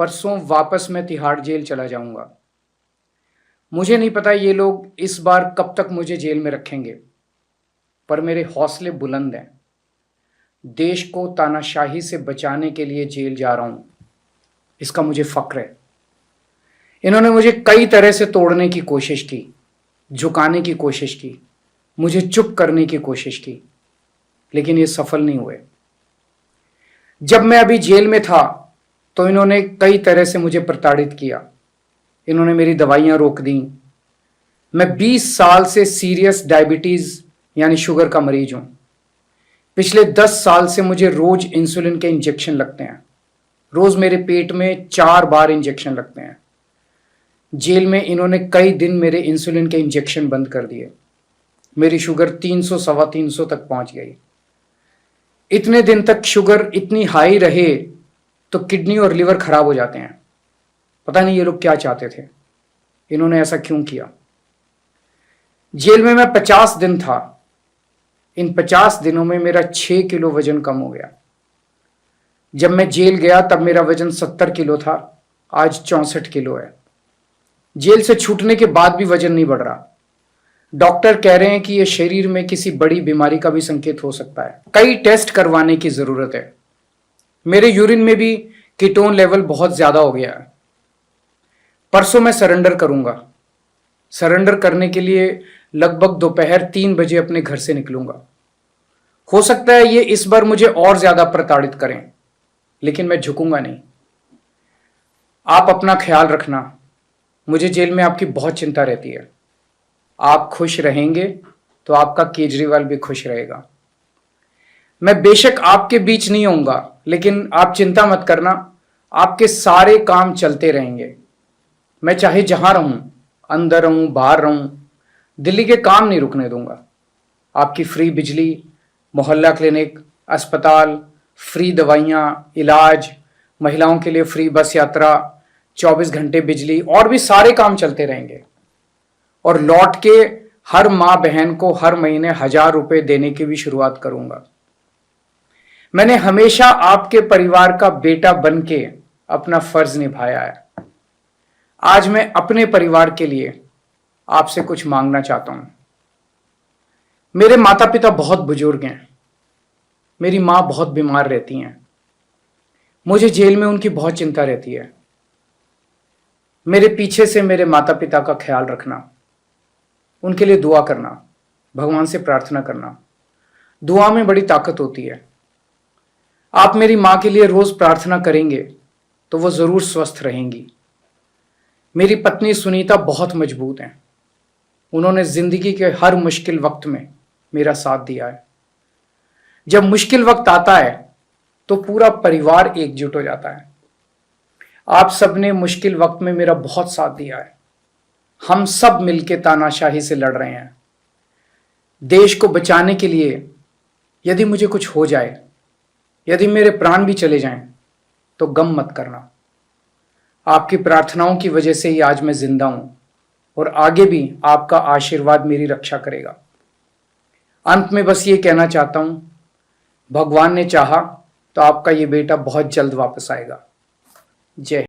परसों वापस मैं तिहाड़ जेल चला जाऊंगा। मुझे नहीं पता ये लोग इस बार कब तक मुझे जेल में रखेंगे, पर मेरे हौसले बुलंद हैं। देश को तानाशाही से बचाने के लिए जेल जा रहा हूं, इसका मुझे फक्र है। इन्होंने मुझे कई तरह से तोड़ने की कोशिश की, झुकाने की कोशिश की, मुझे चुप करने की कोशिश की, लेकिन ये सफल नहीं हुए। जब मैं अभी जेल में था तो इन्होंने कई तरह से मुझे प्रताड़ित किया। इन्होंने मेरी दवाइयां रोक दी। मैं 20 साल से सीरियस डायबिटीज यानी शुगर का मरीज हूं। पिछले 10 साल से मुझे रोज इंसुलिन के इंजेक्शन लगते हैं। रोज मेरे पेट में 4 बार इंजेक्शन लगते हैं। जेल में इन्होंने कई दिन मेरे इंसुलिन के इंजेक्शन बंद कर दिए। मेरी शुगर 300 सवा 300 तक पहुंच गई। इतने दिन तक शुगर इतनी हाई रहे तो किडनी और लिवर खराब हो जाते हैं। पता नहीं ये लोग क्या चाहते थे, इन्होंने ऐसा क्यों किया। जेल में मैं 50 दिन था। इन 50 दिनों में मेरा 6 किलो वजन कम हो गया। जब मैं जेल गया तब मेरा वजन 70 किलो था, आज 64 किलो है। जेल से छूटने के बाद भी वजन नहीं बढ़ रहा। डॉक्टर कह रहे हैं कि यह शरीर में किसी बड़ी बीमारी का भी संकेत हो सकता है। कई टेस्ट करवाने की जरूरत है। मेरे यूरिन में भी कीटोन लेवल बहुत ज्यादा हो गया है। परसों मैं सरेंडर करूंगा। सरेंडर करने के लिए लगभग दोपहर 3 बजे अपने घर से निकलूंगा। हो सकता है ये इस बार मुझे और ज्यादा प्रताड़ित करें, लेकिन मैं झुकूंगा नहीं। आप अपना ख्याल रखना। मुझे जेल में आपकी बहुत चिंता रहती है। आप खुश रहेंगे तो आपका केजरीवाल भी खुश रहेगा। मैं बेशक आपके बीच नहीं होऊंगा, लेकिन आप चिंता मत करना, आपके सारे काम चलते रहेंगे। मैं चाहे जहां रहूं, अंदर रहूं बाहर रहूं, दिल्ली के काम नहीं रुकने दूंगा। आपकी फ्री बिजली, मोहल्ला क्लिनिक, अस्पताल, फ्री दवाइयां, इलाज, महिलाओं के लिए फ्री बस यात्रा, 24 घंटे बिजली और भी सारे काम चलते रहेंगे। और लौट के हर माँ बहन को हर महीने 1000 रुपए देने की भी शुरुआत करूंगा। मैंने हमेशा आपके परिवार का बेटा बन के अपना फर्ज निभाया है। आज मैं अपने परिवार के लिए आपसे कुछ मांगना चाहता हूं। मेरे माता पिता बहुत बुजुर्ग हैं। मेरी मां बहुत बीमार रहती हैं। मुझे जेल में उनकी बहुत चिंता रहती है। मेरे पीछे से मेरे माता पिता का ख्याल रखना, उनके लिए दुआ करना, भगवान से प्रार्थना करना। दुआ में बड़ी ताकत होती है। आप मेरी मां के लिए रोज प्रार्थना करेंगे तो वो जरूर स्वस्थ रहेंगी। मेरी पत्नी सुनीता बहुत मजबूत हैं। उन्होंने जिंदगी के हर मुश्किल वक्त में मेरा साथ दिया है। जब मुश्किल वक्त आता है तो पूरा परिवार एकजुट हो जाता है। आप सबने मुश्किल वक्त में मेरा बहुत साथ दिया है। हम सब मिलकर तानाशाही से लड़ रहे हैं। देश को बचाने के लिए यदि मुझे कुछ हो जाए, यदि मेरे प्राण भी चले जाएं, तो गम मत करना। आपकी प्रार्थनाओं की वजह से ही आज मैं जिंदा हूं और आगे भी आपका आशीर्वाद मेरी रक्षा करेगा। अंत में बस ये कहना चाहता हूं, भगवान ने चाहा तो आपका ये बेटा बहुत जल्द वापस आएगा। जय